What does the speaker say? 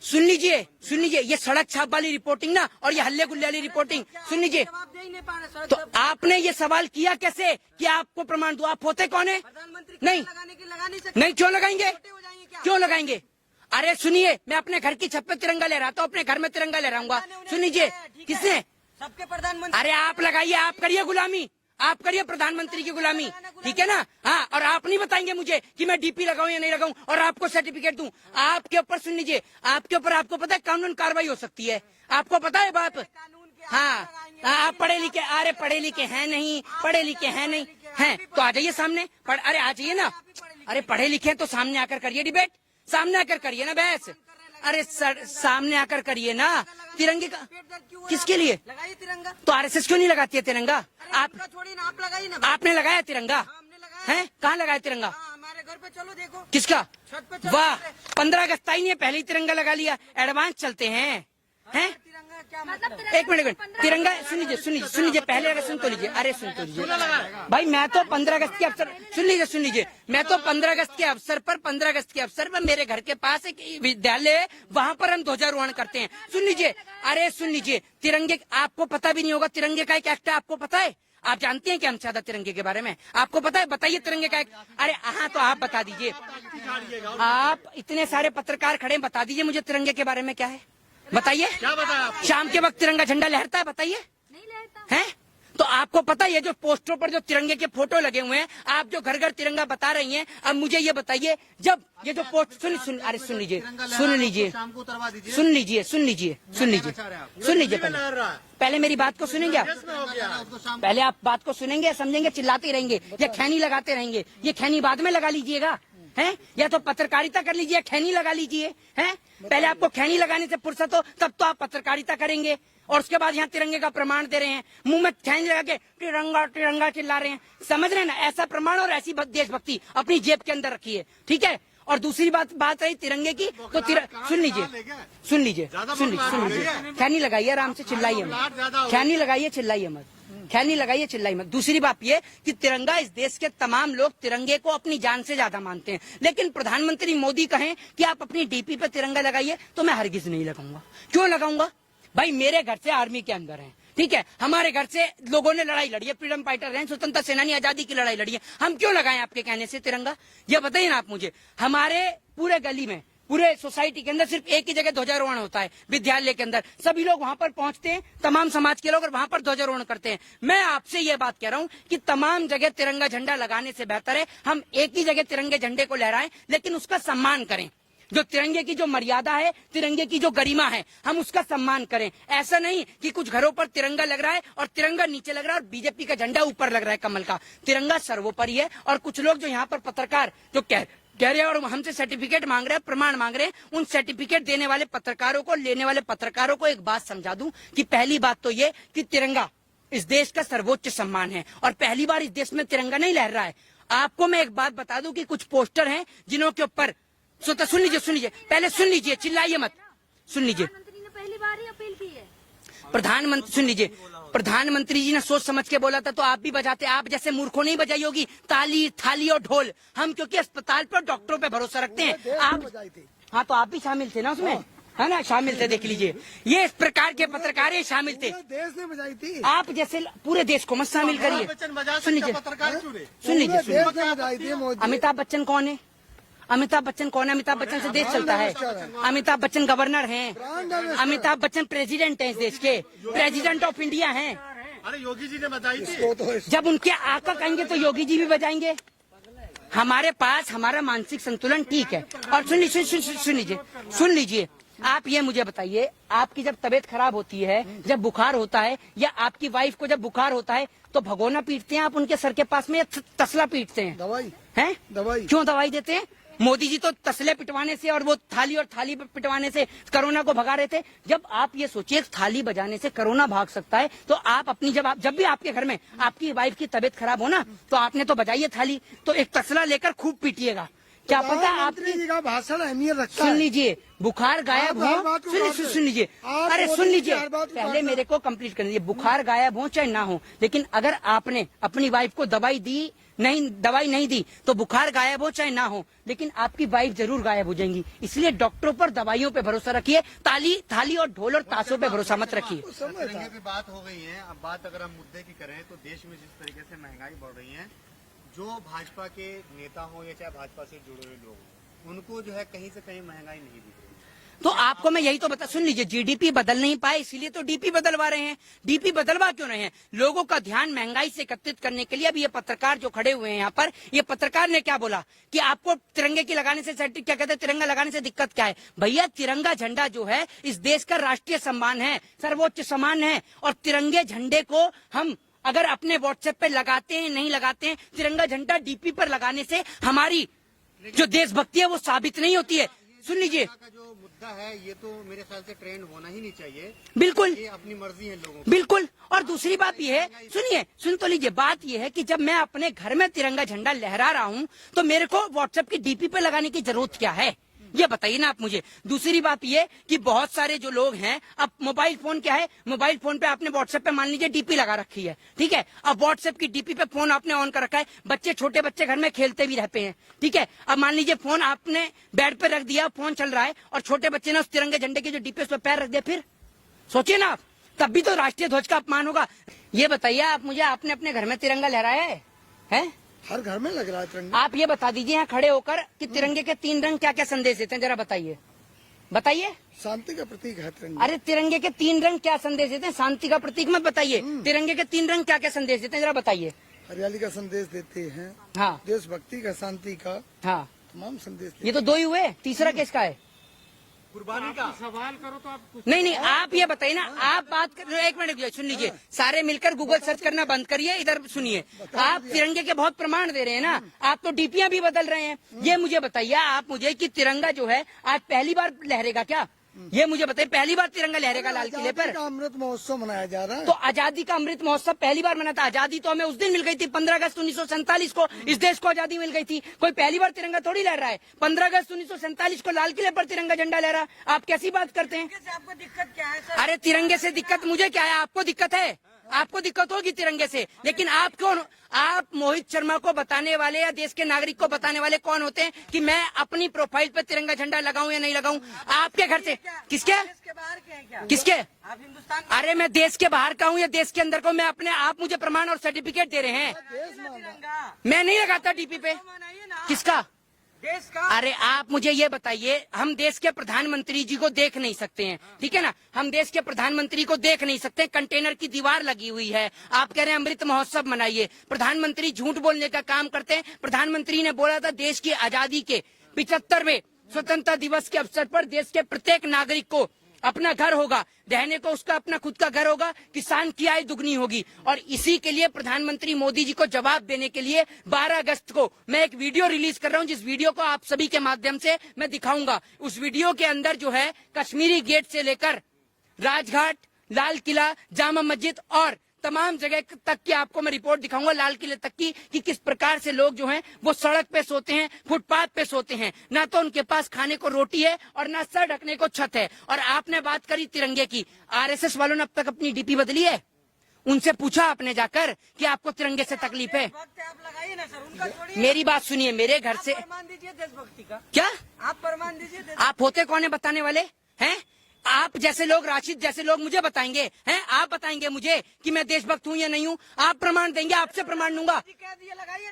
सुन लीजिए ये सड़क छाप वाली रिपोर्टिंग ना और ये हल्ले गुल्ले वाली रिपोर्टिंग सुन लीजिए। तो आपने ये सवाल किया कैसे कि आपको प्रमाण दो? आप होते कौन है? नहीं नहीं, क्यों लगाएंगे? क्यों लगाएंगे? अरे सुनिए, मैं अपने घर की छत पे तिरंगा लहराता हूँ, अपने घर में तिरंगा लहराऊंगा। सुन लीजिए, किसने? सबके प्रधानमंत्री। अरे आप लगाइए, आप करिए गुलामी, आप करिए प्रधानमंत्री की गुलामी, ठीक है ना? हाँ, और आप नहीं बताएंगे मुझे कि मैं डीपी लगाऊं या नहीं लगाऊं और आपको सर्टिफिकेट दूं। आपके ऊपर सुन लीजिए, आपके ऊपर आपको पता है कानून कार्रवाई हो सकती है, आपको पता है बात? हाँ, आप पढ़े लिखे, अरे पढ़े लिखे हैं नहीं, पढ़े लिखे हैं नहीं हैं तो आ जाइए सामने। अरे आ जाइए ना, अरे पढ़े लिखे तो सामने आकर करिए डिबेट, सामने आकर करिए ना बहस। अरे सर सामने आकर करिए ना। तिरंगे का किसके लिए लगाइए तिरंगा? तो आरएसएस क्यों नहीं लगाती है तिरंगा? आप छोड़िए ना, आप लगाइए ना। आपने लगाया तिरंगा है? कहाँ लगाया तिरंगा? हमारे घर पे चलो देखो। किसका? छत पे चलो। वाह, 15 अगस्त आई नहीं है, पहले ही तिरंगा लगा लिया। एडवांस चलते हैं हैं? तिरंगा क्या मतलब? एक मिनट, तिरंगा सुन लीजिए पहले अगर सुन तो लीजिए। अरे सुन तो लीजिए भाई, मैं तो 15 अगस्त के अवसर सुन लीजिए मैं तो 15 अगस्त के अवसर पर मेरे घर के पास एक विद्यालय है, वहाँ पर हम ध्वजारोहण करते हैं। सुन लीजिए, अरे सुन लीजिए, तिरंगे आपको पता भी नहीं होगा, तिरंगे का एक एक्ट है, आपको पता है? आप जानते हैं कि हम ज्यादा तिरंगे के बारे में आपको पता है? बताइए तिरंगे का एक। अरे हाँ, तो आप बता दीजिए, आप इतने सारे पत्रकार खड़े, बता दीजिए मुझे तिरंगे के बारे में क्या है, बताइए। क्या बताया? शाम के वक्त तिरंगा झंडा लहरता है, बताइए। नहीं लहरता है तो आपको पता है, ये जो पोस्टरों पर जो तिरंगे के फोटो लगे हुए हैं, आप जो घर घर तिरंगा बता रही हैं, अब मुझे ये बताइए, जब ये जो पोस्ट अरे सुन लीजिए पहले मेरी बात को सुनेंगे आप? पहले आप बात को सुनेंगे, समझेंगे, चिल्लाते रहेंगे या खैनी लगाते रहेंगे? ये खैनी बाद में लगा लीजिएगा, हैं? या तो पत्रकारिता कर लीजिए, खैनी लगा लीजिए, हैं? पहले आपको खैनी लगाने से फुर्सत हो तब तो आप पत्रकारिता करेंगे, और उसके बाद यहाँ तिरंगे का प्रमाण दे रहे हैं, मुंह में खैनी लगा के तिरंगा तिरंगा चिल्ला रहे हैं। समझ रहे हैं ना? ऐसा प्रमाण और ऐसी देशभक्ति अपनी जेब के अंदर रखिए, ठीक है? और दूसरी बात रही तिरंगे की, तो सुन लीजिए खैनी लगाइए, आराम से चिल्लाइए मत, खैनी लगाइए, चिल्लाइए मत, खैनी लगाइए, चिल्लाइए मत। दूसरी बात ये कि तिरंगा, इस देश के तमाम लोग तिरंगे को अपनी जान से ज्यादा मानते हैं, लेकिन प्रधानमंत्री मोदी कहें कि आप अपनी डीपी पे तिरंगा लगाइए तो मैं हरगिज नहीं लगाऊंगा। क्यों लगाऊंगा भाई? मेरे घर से आर्मी के अंदर है, ठीक है? हमारे घर से लोगों ने लड़ाई लड़ी है, फ्रीडम फाइटर हैं, स्वतंत्रता सेनानी, आजादी की लड़ाई लड़ी है। हम क्यों लगाएं आपके कहने से तिरंगा? ये बताइए ना आप मुझे। हमारे पूरे गली में, पूरे सोसाइटी के अंदर सिर्फ एक ही जगह ध्वजारोहण होता है, विद्यालय के अंदर। सभी लोग वहां पर पहुंचते हैं, तमाम समाज के लोग, और वहां पर ध्वजारोहण करते हैं। मैं आपसे ये बात कह रहा हूं कि तमाम जगह तिरंगा झंडा लगाने से बेहतर है हम एक ही जगह तिरंगे झंडे को लहराएं, लेकिन उसका सम्मान करें। जो तिरंगे की जो मर्यादा है, तिरंगे की जो गरिमा है, हम उसका सम्मान करें। ऐसा नहीं कि कुछ घरों पर तिरंगा लग रहा है और तिरंगा नीचे लग रहा है और बीजेपी का झंडा ऊपर लग रहा है कमल का। तिरंगा सर्वोपरि है। और कुछ लोग जो यहाँ पर पत्रकार जो कह रहे हैं और हमसे सर्टिफिकेट मांग रहे हैं, प्रमाण मांग रहे हैं, उन सर्टिफिकेट देने वाले पत्रकारों को, लेने वाले पत्रकारों को एक बात समझा दूं कि पहली बात तो ये कि तिरंगा इस देश का सर्वोच्च सम्मान है और पहली बार इस देश में तिरंगा नहीं लहर रहा है। आपको मैं एक बात बता दूं कि कुछ पोस्टर हैं जिन्हों के ऊपर सुन लीजिए पहले सुन लीजिए, चिल्लाइए मत, सुन लीजिए। प्रधानमंत्री ने पहली बार ही अपील की है। प्रधानमंत्री सुन लीजिए, प्रधानमंत्री जी ने सोच समझ के बोला था तो आप भी बजाते। आप जैसे मूर्खों नहीं बजाई होगी ताली, थाली और ढोल। हम क्योंकि अस्पताल पर डॉक्टरों पे भरोसा रखते हैं। आप हाँ, तो आप भी शामिल थे ना उसमें, है ना? शामिल थे, देख लीजिए। ये इस प्रकार के पत्रकार शामिल थे। देश ने बजाई थी। आप जैसे पूरे देश को मत शामिल करिए। सुन लीजिए, अमिताभ बच्चन कौन है? अमिताभ बच्चन कौन है? अमिताभ बच्चन से देश चलता है। अमिताभ बच्चन गवर्नर हैं, अमिताभ बच्चन प्रेसिडेंट हैं, इस देश के प्रेसिडेंट ऑफ इंडिया हैं। अरे योगी जी ने बजाई थी। जब उनके आका कहेंगे तो योगी जी भी बजाएंगे। हमारे पास हमारा मानसिक संतुलन ठीक है। और सुन लीजिए, आप ये मुझे बताइए, आपकी जब तबीयत खराब होती है, जब बुखार होता है, या आपकी वाइफ को जब बुखार होता है, तो भगोना पीटते हैं आप उनके सर के पास में, या तसला पीटते हैं? दवाई है? दवाई क्यों दवाई देते हैं? मोदी जी तो तसले पिटवाने से और वो थाली पिटवाने से कोरोना को भगा रहे थे। जब आप ये सोचिए थाली बजाने से कोरोना भाग सकता है, तो आप अपनी जब भी आपके घर में आपकी वाइफ की तबीयत खराब हो ना, तो आपने तो बजाइए थाली, तो एक तसला लेकर खूब पीटिएगा। क्या पता आपकी का भाषण अहमियत रखता है। सुन लीजिए, बुखार गायब हो, सुन लीजिए, अरे सुन लीजिए, पहले मेरे को कंप्लीट कर लीजिए। बुखार गायब हो चाहे ना हो, लेकिन अगर आपने अपनी वाइफ को दवाई दी, नहीं दवाई नहीं दी तो बुखार गायब हो चाहे ना हो, लेकिन आपकी वाइफ जरूर गायब हो जाएंगी। इसलिए डॉक्टरों पर, दवाइयों पे भरोसा रखिए, थाली और ढोल और ताशों पे भरोसा मत रखिए। तिरंगे की बात हो गई है। अब बात अगर हम मुद्दे की करें तो देश में जिस तरीके से महंगाई बढ़ रही है, जो भाजपा के नेता हो या चाहे भाजपा से जुड़े हुए लोग हों, उनको जो है कहीं से कहीं महंगाई नहीं दिख रही। तो आपको मैं यही तो बता, सुन लीजिए, जीडीपी बदल नहीं पाए इसीलिए तो डीपी बदलवा रहे हैं। डीपी बदलवा क्यों रहे हैं? लोगों का ध्यान महंगाई से एकत्रित करने के लिए। अब ये पत्रकार जो खड़े हुए हैं यहाँ पर, ये पत्रकार ने क्या बोला कि आपको तिरंगे की लगाने से क्या कहते हैं, तिरंगा लगाने से दिक्कत क्या है? भैया, तिरंगा झंडा जो है इस देश का राष्ट्रीय सम्मान है, सर्वोच्च सम्मान है। और तिरंगे झंडे को हम अगर अपने व्हाट्सएप पे लगाते हैं, नहीं लगाते हैं, तिरंगा झंडा डीपी पर लगाने से हमारी जो देशभक्ति है वो साबित नहीं होती है। सुन लीजिए, का जो मुद्दा है ये तो मेरे ख्याल से ट्रेंड होना ही नहीं चाहिए। बिल्कुल, ये अपनी मर्जी है लोगों की। बिल्कुल। और दूसरी बात ये है, सुनिए, सुन तो लीजिए, बात ये है कि जब मैं अपने घर में तिरंगा झंडा लहरा रहा हूँ तो मेरे को व्हाट्सएप की डीपी पे लगाने की जरूरत क्या है? ये बताइए ना आप मुझे। दूसरी बात ये कि बहुत सारे जो लोग हैं, अब मोबाइल फोन क्या है, मोबाइल फोन पे आपने व्हाट्सएप पे मान लीजिए डीपी लगा रखी है, ठीक है। अब व्हाट्सएप की डीपी पे फोन आपने ऑन कर रखा है, बच्चे, छोटे बच्चे घर में खेलते भी रहते हैं, ठीक है। अब मान लीजिए फोन आपने बेड पे रख दिया, फोन चल रहा है और छोटे बच्चे ने उस तिरंगे झंडे की जो डीपी उस पर पैर रख दिया, फिर सोचिए ना आप, तब भी तो राष्ट्रीय ध्वज का अपमान होगा। ये बताइए आप मुझे, आपने अपने घर में तिरंगा लहराया है? हर घर में लग रहा है तिरंगा। आप ये बता दीजिए यहाँ खड़े होकर कि तिरंगे के 3 रंग क्या क्या संदेश देते हैं, जरा बताइए, बताइए। शांति का प्रतीक है तिरंगा। अरे तिरंगे के 3 रंग क्या संदेश देते हैं? शांति का प्रतीक मत बताइए, तिरंगे के 3 रंग क्या क्या संदेश देते हैं, जरा बताइए। हरियाली का संदेश देते हैं, हाँ देशभक्ति का, शांति का, हाँ, तमाम संदेश देते ये तो 2 ही हुए, तीसरा किसका है? कुर्बानी का सवाल करो तो आप नहीं, आप ये बताइए ना, आप बात कर, एक मिनट सुन लीजिए, सारे मिलकर गूगल सर्च करना बंद करिए, इधर सुनिए। आप तिरंगे के बहुत प्रमाण दे रहे हैं ना, आप तो डीपियां भी बदल रहे हैं। ये मुझे बताइए आप मुझे कि तिरंगा जो है आज पहली बार लहरेगा क्या? ये मुझे बताइए, पहली बार तिरंगा लहरेगा लाल किले पर? का अमृत महोत्सव मनाया जा रहा है। तो आजादी का अमृत महोत्सव पहली बार मना था। आजादी तो हमें उस दिन मिल गई थी, 15 अगस्त 1947 को इस देश को आजादी मिल गई थी। कोई पहली बार तिरंगा थोड़ी लहरा है। 15 अगस्त 1947 को लाल किले पर तिरंगा झंडा लहरा। आप कैसी बात करते हैं? आपको दिक्कत क्या है? अरे तिरंगे से दिक्कत मुझे क्या है? आपको दिक्कत है, आपको दिक्कत होगी तिरंगे से, लेकिन आप कौन? आप मोहित शर्मा को बताने वाले या देश के नागरिक को बताने वाले कौन होते हैं कि मैं अपनी प्रोफाइल पे तिरंगा झंडा लगाऊं या नहीं लगाऊं? आपके घर से किसके बाहर के हैं क्या? किसके? आप हिंदुस्तान अरे मैं देश के बाहर का हूँ या देश के अंदर का हूँ? मैं अपने आप, मुझे प्रमाण और सर्टिफिकेट दे रहे हैं। तिरंगा मैं नहीं लगाता डीपी पे। मनाइए ना किसका? देश का। अरे आप मुझे ये बताइए, हम देश के प्रधानमंत्री जी को देख नहीं सकते हैं, ठीक है ना, हम देश के प्रधानमंत्री को देख नहीं सकते। कंटेनर की दीवार लगी हुई है, आप कह रहे हैं अमृत महोत्सव मनाइए। प्रधानमंत्री झूठ बोलने का काम करते हैं। प्रधानमंत्री ने बोला था देश की आजादी के 75वें स्वतंत्रता दिवस के अवसर पर देश के प्रत्येक नागरिक को अपना घर होगा, रहने को उसका अपना खुद का घर होगा, किसान की आय दुगनी होगी। और इसी के लिए प्रधानमंत्री मोदी जी को जवाब देने के लिए 12 अगस्त को मैं एक वीडियो रिलीज कर रहा हूं, जिस वीडियो को आप सभी के माध्यम से मैं दिखाऊंगा। उस वीडियो के अंदर जो है कश्मीरी गेट से लेकर राजघाट, लाल किला, जामा मस्जिद और तमाम जगह तक की आपको मैं रिपोर्ट दिखाऊंगा, लाल किले तक की, कि किस प्रकार से लोग जो हैं वो सड़क पे सोते हैं, फुटपाथ पे सोते हैं। ना तो उनके पास खाने को रोटी है और ना सर ढकने को छत है। और आपने बात करी तिरंगे की, आरएसएस वालों ने अब तक अपनी डीपी बदली है? उनसे पूछा आपने जाकर कि आपको तिरंगे से तकलीफ है? वक्त आप लगाइए ना सर, उनका छोड़िए। मेरी बात सुनिए, मेरे घर से प्रमाण दीजिए देशभक्ति का। क्या आप प्रमाण दीजिए। आप होते कौन है बताने वाले हैं? आप जैसे लोग, राशिद जैसे लोग मुझे बताएंगे हैं? आप बताएंगे मुझे कि मैं देशभक्त हूँ या नहीं हूँ? आप प्रमाण देंगे, आपसे प्रमाण लूंगा। कह दिए लगाइए।